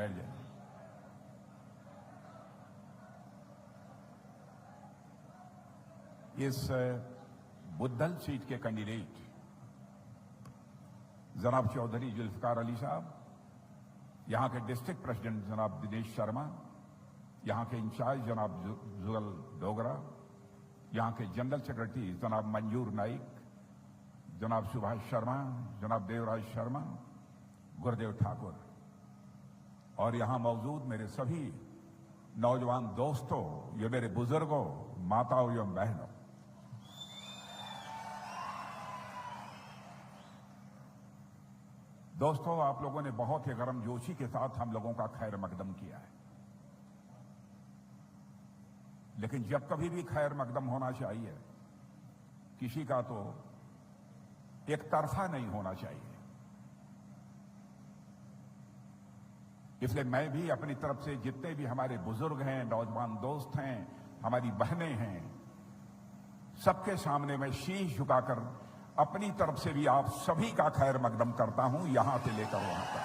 बैठ जाइए। इस बुद्धल सीट के कैंडिडेट जनाब चौधरी जुल्फकार अली साहब, यहां के डिस्ट्रिक्ट प्रेसिडेंट जनाब दिनेश शर्मा, यहां के इंचार्ज जनाब जुगल डोगरा, यहां के जनरल सेक्रेटरी जनाब मंजूर नाइक, जनाब सुभाष शर्मा, जनाब देवराज शर्मा, गुरुदेव ठाकुर, और यहां मौजूद मेरे सभी नौजवान दोस्तों, ये मेरे बुजुर्गों, माताओं एवं बहनों, दोस्तों, आप लोगों ने बहुत ही गर्मजोशी के साथ हम लोगों का खैर मकदम किया है। लेकिन जब कभी भी खैर मकदम होना चाहिए, किसी का तो एक तरफा नहीं होना चाहिए। इसलिए मैं भी अपनी तरफ से जितने भी हमारे बुजुर्ग हैं, नौजवान दोस्त हैं, हमारी बहनें हैं, सबके सामने मैं शीश झुकाकर अपनी तरफ से भी आप सभी का खैर मकदम करता हूं, यहां से लेकर वहां तक।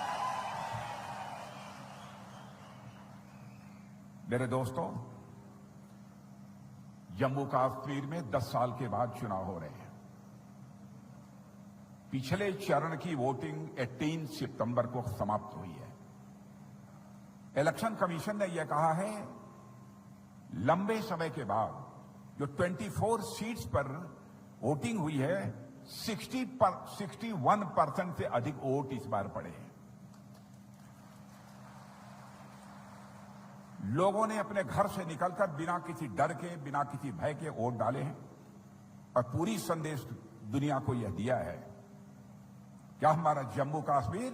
मेरे दोस्तों, जम्मू कश्मीर में 10 साल के बाद चुनाव हो रहे हैं। पिछले चरण की वोटिंग 18 सितंबर को समाप्त हुई है। इलेक्शन कमीशन ने यह कहा है, लंबे समय के बाद जो 24 सीट्स पर वोटिंग हुई है, 61% से अधिक वोट इस बार पड़े हैं। लोगों ने अपने घर से निकलकर बिना किसी डर के, बिना किसी भय के वोट डाले हैं, और पूरी संदेश दुनिया को यह दिया है कि हमारा जम्मू कश्मीर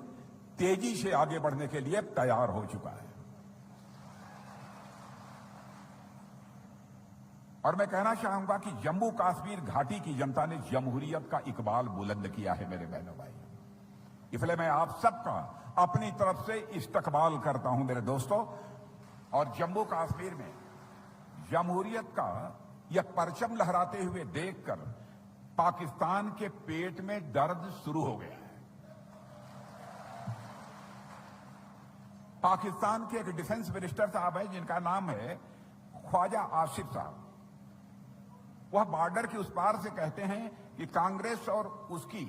तेजी से आगे बढ़ने के लिए तैयार हो चुका है। और मैं कहना चाहूंगा कि जम्मू कश्मीर घाटी की जनता ने जमहूरियत का इकबाल बुलंद किया है मेरे बहनों भाई। इसलिए मैं आप सबका अपनी तरफ से इस्तकबाल करता हूं मेरे दोस्तों। और जम्मू कश्मीर में जमहूरियत का यह परचम लहराते हुए देखकर पाकिस्तान के पेट में दर्द शुरू हो गया है। पाकिस्तान के एक डिफेंस मिनिस्टर साहब है जिनका नाम है ख्वाजा आसिफ साहब। वह बॉर्डर के उस पार से कहते हैं कि कांग्रेस और उसकी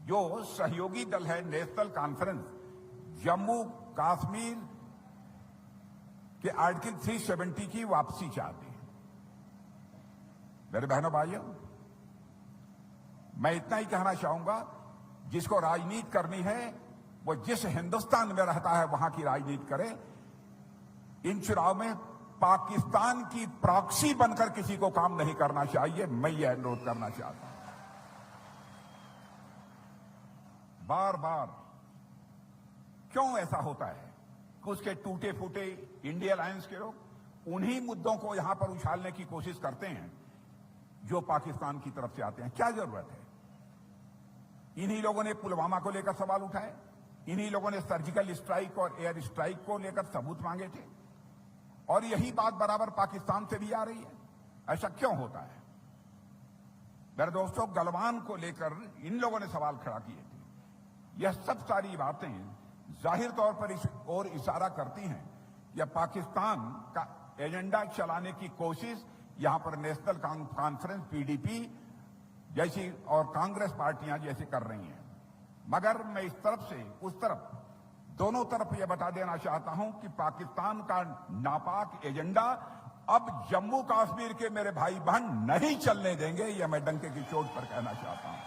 जो सहयोगी दल है नेशनल कॉन्फ्रेंस, जम्मू कश्मीर के आर्टिकल 370 की वापसी चाहती है। मेरे बहनों भाइयों, मैं इतना ही कहना चाहूंगा, जिसको राजनीति करनी है वो जिस हिंदुस्तान में रहता है वहां की राजनीति करे। इन चुनाव में पाकिस्तान की प्रॉक्सी बनकर किसी को काम नहीं करना चाहिए। मैं यह अनुरोध करना चाहता हूं। बार बार क्यों ऐसा होता है कि उसके टूटे फूटे इंडिया अलायंस के लोग उन्हीं मुद्दों को यहां पर उछालने की कोशिश करते हैं जो पाकिस्तान की तरफ से आते हैं। क्या जरूरत है? इन्हीं लोगों ने पुलवामा को लेकर सवाल उठाए, इन्हीं लोगों ने सर्जिकल स्ट्राइक और एयर स्ट्राइक को लेकर सबूत मांगे थे, और यही बात बराबर पाकिस्तान से भी आ रही है। ऐसा क्यों होता है? मेरे दोस्तों, गलवान को लेकर इन लोगों ने सवाल खड़ा किए थे। यह सब सारी बातें जाहिर तौर पर इस ओर इशारा करती हैं या पाकिस्तान का एजेंडा चलाने की कोशिश यहां पर नेशनल कॉन्फ्रेंस, पीडीपी जैसी और कांग्रेस पार्टियां जैसे कर रही हैं। मगर मैं इस तरफ से उस तरफ, दोनों तरफ यह बता देना चाहता हूं कि पाकिस्तान का नापाक एजेंडा अब जम्मू कश्मीर के मेरे भाई बहन नहीं चलने देंगे। यह मैं डंके की चोट पर कहना चाहता हूं।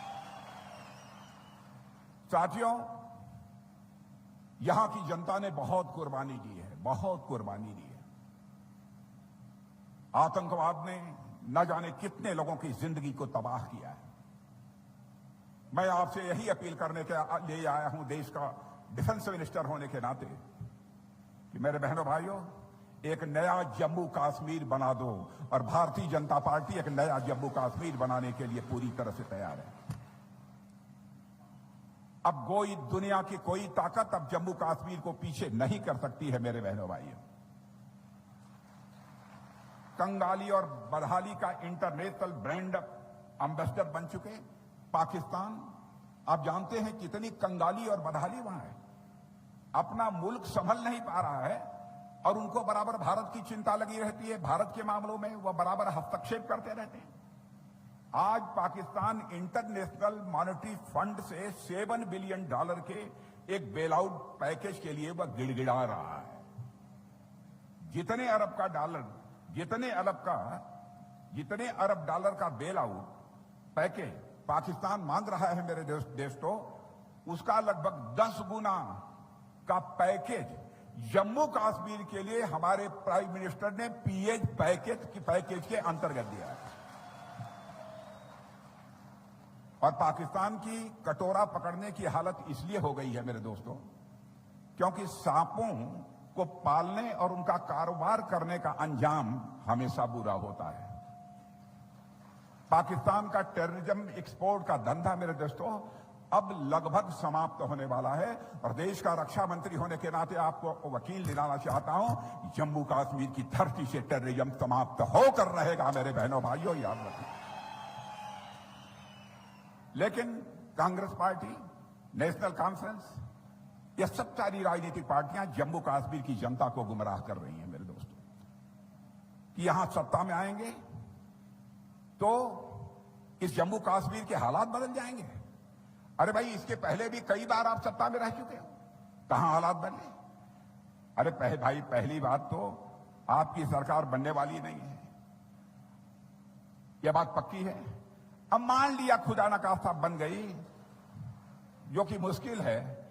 साथियों, यहां की जनता ने बहुत कुर्बानी दी है, बहुत कुर्बानी दी है। आतंकवाद ने न जाने कितने लोगों की जिंदगी को तबाह किया है। मैं आपसे यही अपील करने के लिए आया हूं, देश का डिफेंस मिनिस्टर होने के नाते, कि मेरे बहनों भाइयों, एक नया जम्मू कश्मीर बना दो। और भारतीय जनता पार्टी एक नया जम्मू कश्मीर बनाने के लिए पूरी तरह से तैयार है। अब कोई दुनिया की कोई ताकत अब जम्मू कश्मीर को पीछे नहीं कर सकती है मेरे बहनों भाइयों। कंगाली और बदहाली का इंटरनेशनल ब्रांड एम्बेसडर बन चुके पाकिस्तान। आप जानते हैं कितनी कंगाली और बदहाली वहां है। अपना मुल्क संभल नहीं पा रहा है और उनको बराबर भारत की चिंता लगी रहती है, भारत के मामलों में वह बराबर हस्तक्षेप करते रहते हैं। आज पाकिस्तान इंटरनेशनल मॉनेटरी फंड से $7 बिलियन के एक बेल आउट पैकेज के लिए वह गिड़गिड़ा रहा है। जितने अरब डॉलर का बेल आउट पैकेज पाकिस्तान मांग रहा है मेरे दोस्तों, उसका लगभग 10 गुना का पैकेज जम्मू कश्मीर के लिए हमारे प्राइम मिनिस्टर ने पैकेज के अंतर्गत दिया है। और पाकिस्तान की कटोरा पकड़ने की हालत इसलिए हो गई है मेरे दोस्तों, क्योंकि सांपों को पालने और उनका कारोबार करने का अंजाम हमेशा बुरा होता है। पाकिस्तान का टेररिज्म एक्सपोर्ट का धंधा मेरे दोस्तों अब लगभग समाप्त होने वाला है। और देश का रक्षा मंत्री होने के नाते आपको वकील दिलाना चाहता हूं, जम्मू कश्मीर की धरती से टेररिज्म समाप्त होकर रहेगा मेरे बहनों भाइयों, याद रखें। लेकिन कांग्रेस पार्टी, नेशनल कॉन्फ्रेंस, यह सब सारी राजनीतिक पार्टियां जम्मू कश्मीर की जनता को गुमराह कर रही हैं मेरे दोस्तों, कि यहां सत्ता में आएंगे तो इस जम्मू कश्मीर के हालात बदल जाएंगे। अरे भाई, इसके पहले भी कई बार आप सत्ता में रह चुके हो, कहां हालात बदले? अरे पहली बात तो आपकी सरकार बनने वाली नहीं है, यह बात पक्की है। अब मान लिया खुदा न खास्ता बन गई, जो कि मुश्किल है,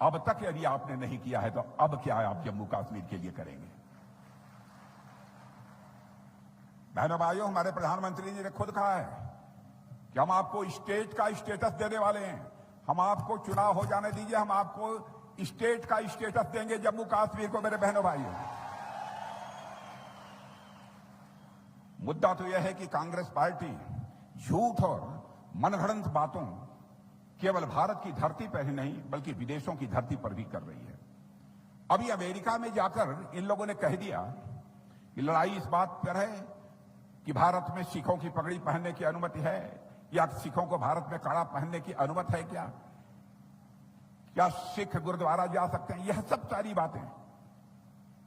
अब तक यदि आपने नहीं किया है तो अब क्या आप जम्मू कश्मीर के लिए करेंगे? बहनों भाइयों, हमारे प्रधानमंत्री जी ने खुद कहा है कि हम आपको स्टेट का स्टेटस देने वाले हैं। हम आपको चुनाव हो जाने दीजिए, हम आपको स्टेट का स्टेटस देंगे जम्मू कश्मीर को मेरे बहनों भाइयों। मुद्दा तो यह है कि कांग्रेस पार्टी झूठ और मनगढ़ंत बातों केवल भारत की धरती पर ही नहीं बल्कि विदेशों की धरती पर भी कर रही है। अभी अमेरिका में जाकर इन लोगों ने कह दिया कि लड़ाई इस बात पर है कि भारत में सिखों की पगड़ी पहनने की अनुमति है या सिखों को भारत में कड़ा पहनने की अनुमति है क्या सिख गुरुद्वारा जा सकते हैं? यह सब सारी बातें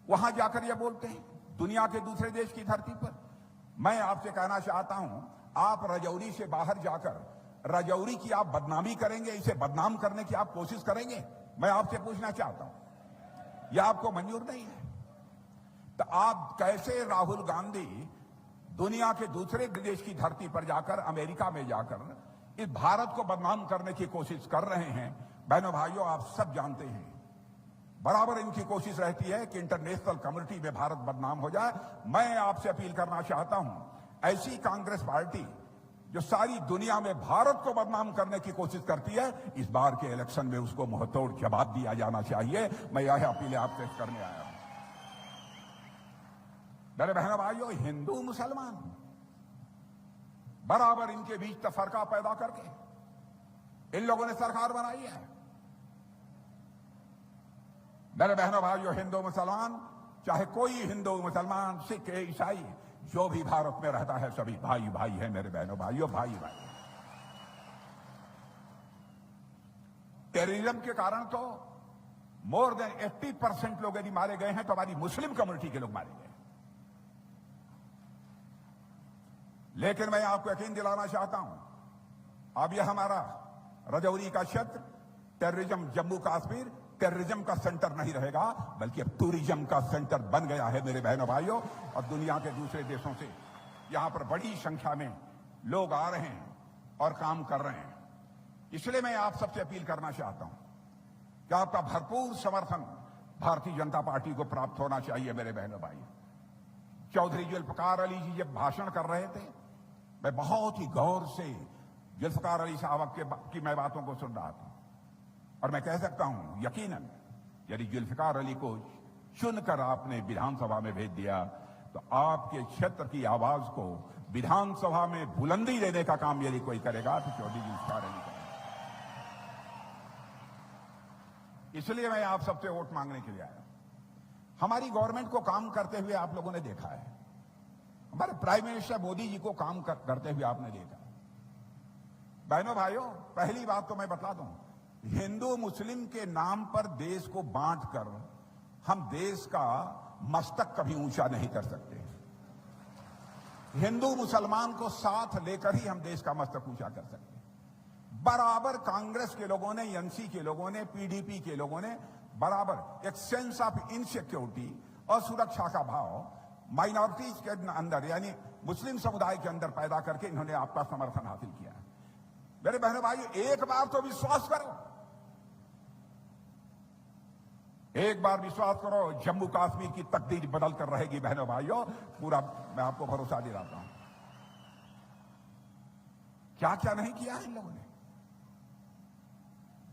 वहां जाकर यह बोलते हैं दुनिया के दूसरे देश की धरती पर। मैं आपसे कहना चाहता हूं, आप रजौरी से बाहर जाकर रजौरी की आप बदनामी करेंगे, इसे बदनाम करने की आप कोशिश करेंगे? मैं आपसे पूछना चाहता हूं, यह आपको मंजूर नहीं है? तो आप कैसे राहुल गांधी दुनिया के दूसरे देश की धरती पर जाकर, अमेरिका में जाकर इस भारत को बदनाम करने की कोशिश कर रहे हैं? बहनों भाइयों, आप सब जानते हैं बराबर इनकी कोशिश रहती है कि इंटरनेशनल कम्युनिटी में भारत बदनाम हो जाए। मैं आपसे अपील करना चाहता हूं, ऐसी कांग्रेस पार्टी जो सारी दुनिया में भारत को बदनाम करने की कोशिश करती है, इस बार के इलेक्शन में उसको मुंहतोड़ जवाब दिया जाना चाहिए। मैं यह अपील आपसे करने आया हूं। मेरे बहनों भाइयों, हिंदू मुसलमान बराबर इनके बीच तफरका पैदा करके इन लोगों ने सरकार बनाई है। मेरे बहनों भाइयों, हिंदू मुसलमान, चाहे कोई हिंदू मुसलमान, सिख, ईसाई, जो भी भारत में रहता है, सभी भाई भाई है मेरे बहनों भाइयों, भाई भाई। टेररिज्म के कारण तो मोर देन 80% लोग यदि मारे गए हैं तो हमारी मुस्लिम कम्युनिटी के लोग मारे गए। लेकिन मैं आपको यकीन दिलाना चाहता हूं, अब यह हमारा रजौरी का क्षेत्र टेररिज्म, जम्मू कश्मीर टेररिज्म का सेंटर नहीं रहेगा, बल्कि अब टूरिज्म का सेंटर बन गया है मेरे बहनों भाइयों। और दुनिया के दूसरे देशों से यहां पर बड़ी संख्या में लोग आ रहे हैं और काम कर रहे हैं। इसलिए मैं आप सबसे अपील करना चाहता हूं कि आपका भरपूर समर्थन भारतीय जनता पार्टी को प्राप्त होना चाहिए मेरे बहनों भाई। चौधरी जुल्फकार अली जी जब भाषण कर रहे थे, मैं बहुत ही गौर से जुल्फकार अली साहब की मैं बातों को सुन रहा था और मैं कह सकता हूं यकीनन यदि जुल्फकार अली को चुनकर आपने विधानसभा में भेज दिया तो आपके क्षेत्र की आवाज को विधानसभा में बुलंदी देने का काम यदि कोई करेगा तो चौधरी जुल्फकार अली करेगा। इसलिए मैं आप सबसे वोट मांगने के लिए आया। हमारी गवर्नमेंट को काम करते हुए आप लोगों ने देखा है, हमारे प्राइम मिनिस्टर मोदी जी को काम करते हुए आपने देखा। बहनों भाइयों, पहली बात तो मैं बता दूं, हिंदू मुस्लिम के नाम पर देश को बांटकर हम देश का मस्तक कभी ऊंचा नहीं कर सकते। हिंदू मुसलमान को साथ लेकर ही हम देश का मस्तक ऊंचा कर सकते हैं। बराबर कांग्रेस के लोगों ने, एनसी के लोगों ने, पीडीपी के लोगों ने बराबर एक सेंस ऑफ इनसिक्योरिटी और सुरक्षा का भाव माइनॉरिटीज के अंदर यानी मुस्लिम समुदाय के अंदर पैदा करके इन्होंने आपका समर्थन हासिल किया है। मेरे बहनों भाई, एक बार तो विश्वास करो, एक बार विश्वास करो, जम्मू कश्मीर की तकदीर बदल कर रहेगी बहनों भाइयों, पूरा मैं आपको भरोसा दिलाता हूं। क्या क्या नहीं किया है इन लोगों ने,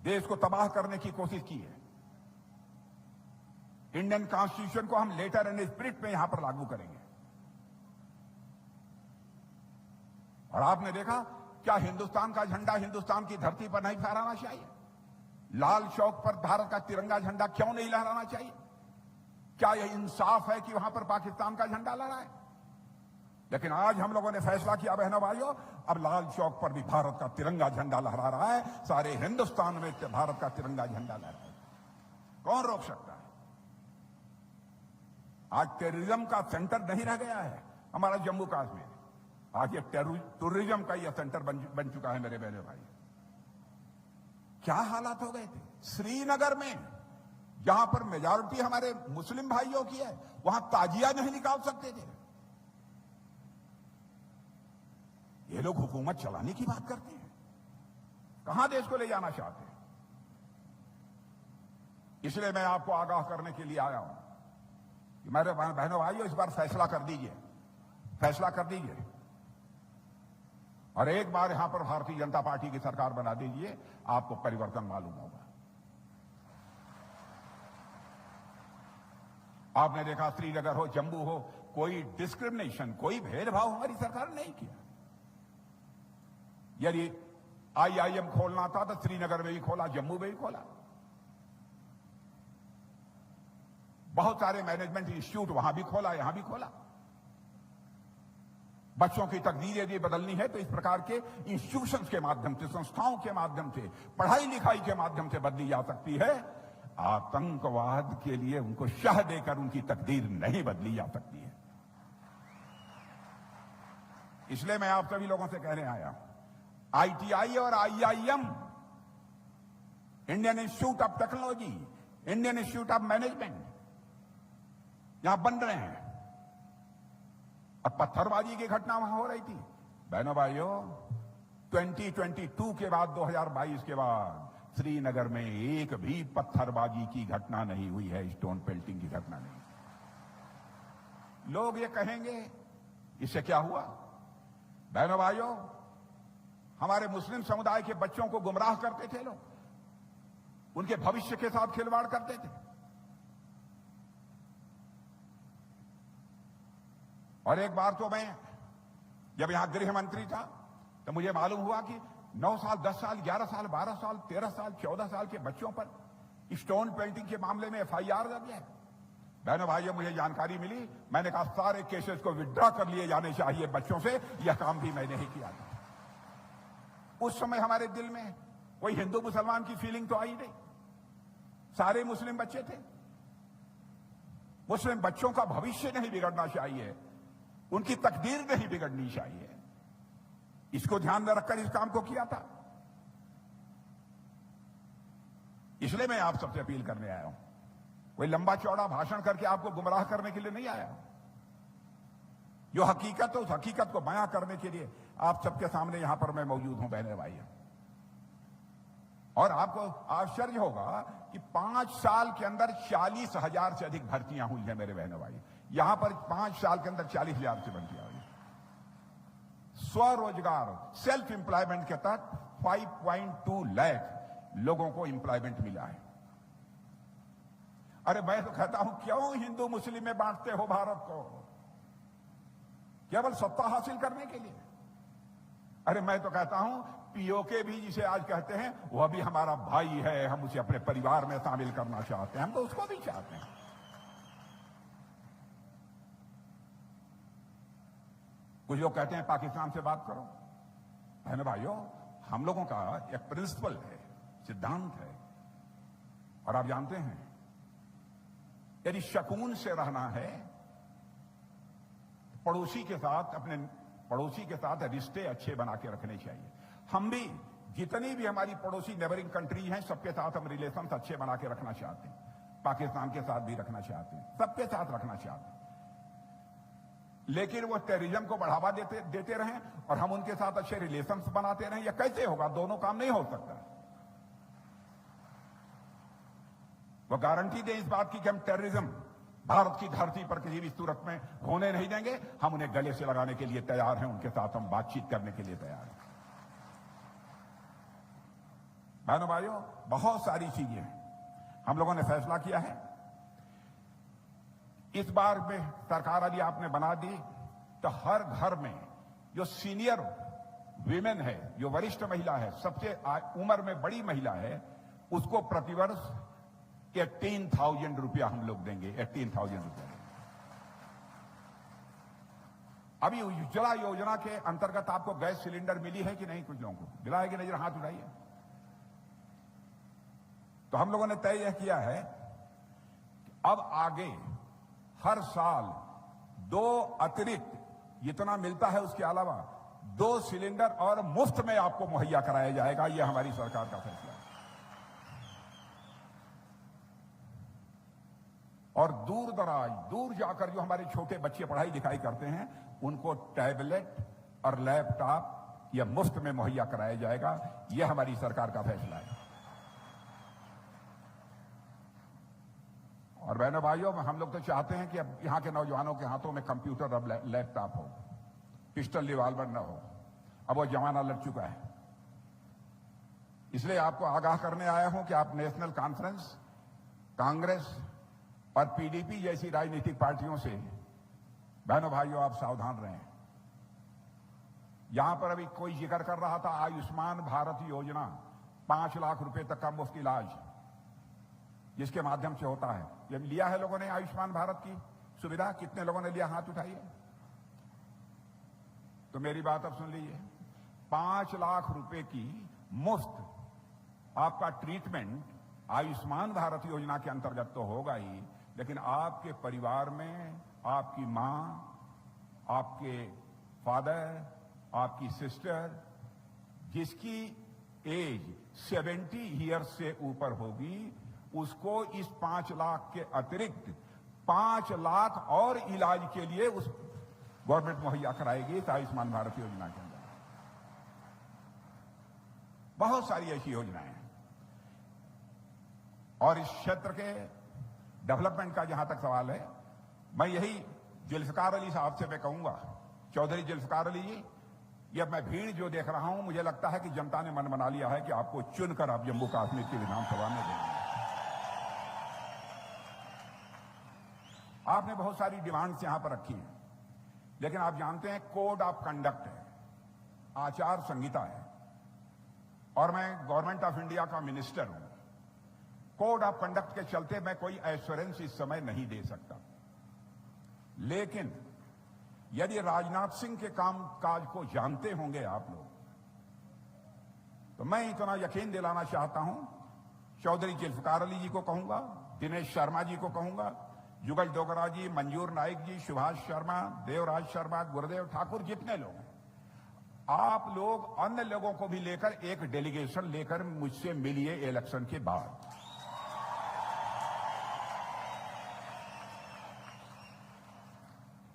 देश को तबाह करने की कोशिश की है। इंडियन कॉन्स्टिट्यूशन को हम लेटर एंड स्पिरिट में यहां पर लागू करेंगे। और आपने देखा, क्या हिंदुस्तान का झंडा हिंदुस्तान की धरती पर नहीं फहराना चाहिए? लाल चौक पर भारत का तिरंगा झंडा क्यों नहीं लहराना चाहिए? क्या यह इंसाफ है कि वहां पर पाकिस्तान का झंडा लहराए? लेकिन आज हम लोगों ने फैसला किया बहनों भाइयों, अब लाल चौक पर भी भारत का तिरंगा झंडा लहरा रहा है, सारे हिंदुस्तान में भारत का तिरंगा झंडा लहरा है। कौन रोक सकता है? आज टेररिज्म का सेंटर नहीं रह गया है हमारा जम्मू कश्मीर, आज ये टूरिज्म का यह सेंटर बन चुका है मेरे बहनों भाई। क्या हालात हो गए थे श्रीनगर में, जहां पर मेजॉरिटी हमारे मुस्लिम भाइयों की है, वहां ताजिया नहीं निकाल सकते थे। ये लोग हुकूमत चलाने की बात करते हैं, कहां देश को ले जाना चाहते हैं? इसलिए मैं आपको आगाह करने के लिए आया हूं कि मेरे बहनों भाइयों, इस बार फैसला कर दीजिए, फैसला कर दीजिए और एक बार यहां पर भारतीय जनता पार्टी की सरकार बना दीजिए, आपको परिवर्तन मालूम होगा। आपने देखा, श्रीनगर हो, जम्मू हो, कोई डिस्क्रिमिनेशन, कोई भेदभाव हमारी सरकार ने नहीं किया। यदि आईआईएम खोलना था तो श्रीनगर में भी खोला, जम्मू में भी खोला। बहुत सारे मैनेजमेंट इंस्टीट्यूट वहां भी खोला, यहां भी खोला। बच्चों की तकदीर यदि बदलनी है तो इस प्रकार के इंस्टीट्यूशंस के माध्यम से, संस्थाओं के माध्यम से, पढ़ाई लिखाई के माध्यम से बदली जा सकती है। आतंकवाद के लिए उनको शह देकर उनकी तकदीर नहीं बदली जा सकती है। इसलिए मैं आप सभी लोगों से कहने आया, आईटीआई और IIM, Indian institute of technology, Indian institute of management, यहां बन रहे हैं। और पत्थरबाजी की घटना वहां हो रही थी बहनों भाइयों, 2022 के बाद, 2022 के बाद श्रीनगर में एक भी पत्थरबाजी की घटना नहीं हुई है, स्टोन पेल्टिंग की घटना नहीं। लोग ये कहेंगे इससे क्या हुआ? बहनों भाइयों, हमारे मुस्लिम समुदाय के बच्चों को गुमराह करते थे लोग, उनके भविष्य के साथ खिलवाड़ करते थे। और एक बार तो मैं जब यहां गृह मंत्री था तो मुझे मालूम हुआ कि 9 साल, 10 साल, 11 साल, 12 साल, 13 साल, 14 साल के बच्चों पर स्टोन पेल्टिंग के मामले में एफआईआर दर्ज है। बहनों भाइयों, मुझे जानकारी मिली, मैंने कहा सारे केसेस को विड्रॉ कर लिए जाने चाहिए बच्चों से, यह काम भी मैंने ही किया था। उस समय हमारे दिल में कोई हिंदू मुसलमान की फीलिंग तो आई नहीं, सारे मुस्लिम बच्चे थे। मुस्लिम बच्चों का भविष्य नहीं बिगड़ना चाहिए, उनकी तकदीर नहीं बिगड़नी चाहिए, इसको ध्यान में रखकर इस काम को किया था। इसलिए मैं आप सबसे अपील करने आया हूं, कोई लंबा चौड़ा भाषण करके आपको गुमराह करने के लिए नहीं आया। जो हकीकत है उस हकीकत को बयां करने के लिए आप सबके सामने यहां पर मैं मौजूद हूं बहने भाई। और आपको आश्चर्य होगा कि 5 साल के अंदर 40,000 से अधिक भर्तियां हुई हैं मेरे बहनों भाई। यहां पर 5 साल के अंदर 40,000 से भर्तियां हुई। स्वरोजगार, सेल्फ एम्प्लॉयमेंट के तहत 5.2 लाख लोगों को एम्प्लॉयमेंट मिला है। अरे मैं तो कहता हूं, क्यों हिंदू मुस्लिम में बांटते हो भारत को, केवल सत्ता हासिल करने के लिए? अरे मैं तो कहता हूं, पीओके भी जिसे आज कहते हैं, वह भी हमारा भाई है, हम उसे अपने परिवार में शामिल करना चाहते हैं, हम तो उसको भी चाहते हैं। कुछ लोग कहते हैं पाकिस्तान से बात करो। बहनों भाइयों, हम लोगों का एक प्रिंसिपल है, सिद्धांत है। और आप जानते हैं, यदि शकून से रहना है, पड़ोसी के साथ, अपने पड़ोसी के साथ रिश्ते अच्छे बना के रखने चाहिए। हम भी जितनी भी हमारी पड़ोसी नेबरिंग कंट्री हैं, सबके साथ हम रिलेशंस अच्छे बना के रखना चाहते हैं। पाकिस्तान के साथ भी रखना चाहते हैं, सबके साथ रखना चाहते हैं। लेकिन वो टेररिज्म को बढ़ावा देते रहें और हम उनके साथ अच्छे रिलेशंस बनाते रहें, यह कैसे होगा? दोनों काम नहीं हो सकता। वो गारंटी दें इस बात की कि हम टेररिज्म भारत की धरती पर किसी भी सूरत में होने नहीं देंगे, हम उन्हें गले से लगाने के लिए तैयार हैं, उनके साथ हम बातचीत करने के लिए तैयार हैं। बहनों भाइयों, बहुत सारी चीजें हैं। हम लोगों ने फैसला किया है, इस बार में सरकार यदि आपने बना दी तो हर घर में जो सीनियर वीमेन है, जो वरिष्ठ महिला है, सबसे उम्र में बड़ी महिला है, उसको प्रतिवर्ष 18,000 रुपया हम लोग देंगे। 18,000 रुपया। अभी उज्ज्वला योजना के अंतर्गत आपको गैस सिलेंडर मिली है कि नहीं? कुछ लोगों को मिला है कि नहीं? हाथ उठाइए। तो हम लोगों ने तय यह किया है कि अब आगे हर साल 2 अतिरिक्त जितना मिलता है उसके अलावा 2 सिलेंडर और मुफ्त में आपको मुहैया कराया जाएगा। यह हमारी सरकार का फैसला है। और दूर जाकर जो हमारे छोटे बच्चे पढ़ाई लिखाई करते हैं, उनको टैबलेट और लैपटॉप यह मुफ्त में मुहैया कराया जाएगा। यह हमारी सरकार का फैसला है। और बहनों भाइयों, हम लोग तो चाहते हैं कि अब यहां के नौजवानों के हाथों में कंप्यूटर और लैपटॉप हो, पिस्टल रिवॉल्वर न हो। अब वो जमाना लग चुका है। इसलिए आपको आगाह करने आया हूं कि आप नेशनल कॉन्फ्रेंस, कांग्रेस और पीडीपी जैसी राजनीतिक पार्टियों से, बहनों भाइयों, आप सावधान रहें। यहां पर अभी कोई जिक्र कर रहा था आयुष्मान भारत योजना, 5 लाख रुपए तक का मुफ्त इलाज जिसके माध्यम से होता है। जब लिया है लोगों ने आयुष्मान भारत की सुविधा? कितने लोगों ने लिया? हाथ उठाइए। तो मेरी बात अब सुन लीजिए। 5 लाख रुपए की मुफ्त आपका ट्रीटमेंट आयुष्मान भारत योजना के अंतर्गत तो होगा ही, लेकिन आपके परिवार में आपकी मां, आपके फादर, आपकी सिस्टर, जिसकी एज 70 ईयर्स से ऊपर होगी, उसको इस 5 लाख के अतिरिक्त 5 लाख और इलाज के लिए उस गवर्नमेंट मुहैया कराएगी इस आयुष्मान भारत योजना के अंदर। बहुत सारी ऐसी योजनाएं हैं। और इस क्षेत्र के डेवलपमेंट का जहां तक सवाल है, मैं यही जुल्फिकार अली साहब से मैं कहूंगा, चौधरी जुल्फिकार अली जी, ये मैं भीड़ जो देख रहा हूं, मुझे लगता है कि जनता ने मन बना लिया है कि आपको चुनकर आप जम्मू कश्मीर की विधानसभा में देंगे। आपने बहुत सारी डिमांड्स यहां पर रखी हैं, लेकिन आप जानते हैं कोड ऑफ कंडक्ट है, आचार संहिता है, और मैं गवर्नमेंट ऑफ इंडिया का मिनिस्टर हूं। कोड ऑफ कंडक्ट के चलते मैं कोई एश्योरेंस इस समय नहीं दे सकता। लेकिन यदि राजनाथ सिंह के काम काज को जानते होंगे आप लोग, तो मैं इतना यकीन दिलाना चाहता हूं, चौधरी जुल्फिकार अली जी को कहूंगा, दिनेश शर्मा जी को कहूंगा, जुगल डोगरा जी, मंजूर नाइक जी, सुभाष शर्मा, देवराज शर्मा, गुरुदेव ठाकुर, जितने लोग हैं, आप लोग अन्य लोगों को भी लेकर एक डेलीगेशन लेकर मुझसे मिलिए इलेक्शन के बाद।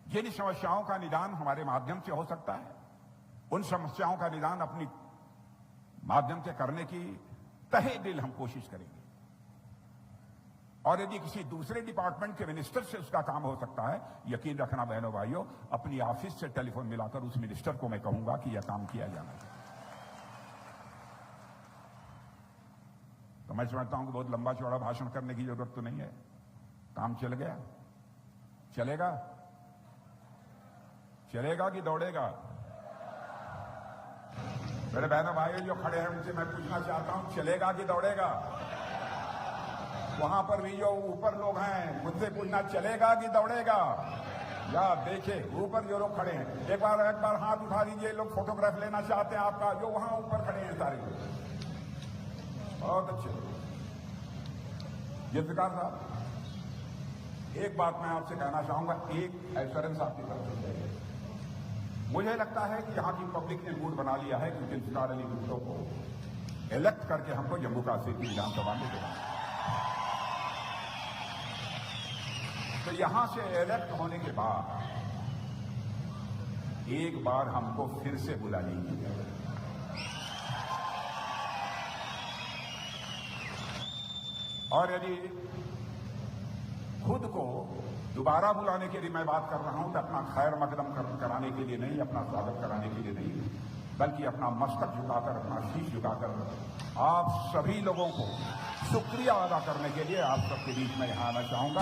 जिन समस्याओं का निदान हमारे माध्यम से हो सकता है, उन समस्याओं का निदान अपनी माध्यम से करने की तहे दिल हम कोशिश करेंगे। और यदि किसी दूसरे डिपार्टमेंट के मिनिस्टर से उसका काम हो सकता है, यकीन रखना बहनों भाइयों, अपनी ऑफिस से टेलीफोन मिलाकर उस मिनिस्टर को मैं कहूंगा कि यह काम किया जाना चाहिए। तो मैं समझता हूं कि बहुत लंबा चौड़ा भाषण करने की जरूरत तो नहीं है। काम चल गया, चलेगा, चलेगा कि दौड़ेगा? मेरे बहनों भाइयों जो खड़े हैं उनसे मैं पूछना चाहता हूं, चलेगा कि दौड़ेगा? वहां पर भी जो ऊपर लोग हैं मुझसे पूछना, चलेगा कि दौड़ेगा? या देखिए ऊपर जो लोग खड़े हैं, एक बार हाथ उठा लीजिए। लोग फोटोग्राफ लेना चाहते हैं आपका, जो वहां ऊपर खड़े हैं सारे। बहुत अच्छे। जुल्फिकार साहब, एक बात मैं आपसे कहना चाहूंगा, एक एश्योरेंस आपकी तरफ से चाहिए। मुझे लगता है कि यहां की पब्लिक ने मूड बना लिया है कि जुल्फिकार अली भुट्टो को इलेक्ट करके हमको जम्मू कश्मीर की विधानसभा में देना। तो यहां से इलेक्ट होने के बाद एक बार हमको फिर से बुला लीजिए। और यदि खुद को दोबारा बुलाने के लिए मैं बात कर रहा हूं तो अपना खैर मकदम कराने के लिए नहीं, अपना स्वागत कराने के लिए नहीं, बल्कि अपना मस्तक झुकाकर, अपना शीश झुकाकर आप सभी लोगों को शुक्रिया अदा करने के लिए आप सबके बीच में यहां आना चाहूंगा।